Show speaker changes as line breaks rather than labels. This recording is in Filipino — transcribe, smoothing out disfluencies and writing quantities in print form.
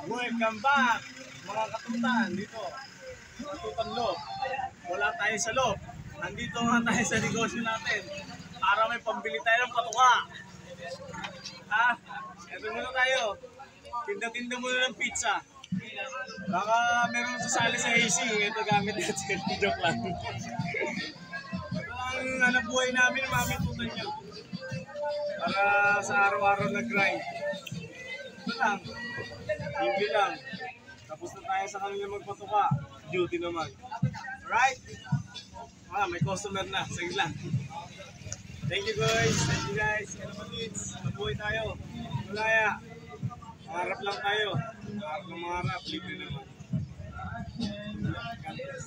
Welcome back mga katutan dito. Katutan loob. Wala tayo sa loob. Nandito nga tayo sa negosyo natin para may pambili tayo ng patuka. Ito muna tayo. Tinda-tinda muna ng pizza. Baka meron sasali sa AC. Ito gamit natin. Joke lang. Ito ang hanap buhay namin, mga katutan nyo. Para sa araw-araw na grind. Ito lang. Hindi lang. Tapos na tayo sa kanila magpatuka. Duty naman. Alright? May customer na. Sige lang. Thank you guys. Thank you guys. Kaya naman kids. Mabuhay tayo. Malaya. Maharap lang tayo. Maharap ng maharap. Libre naman. God bless.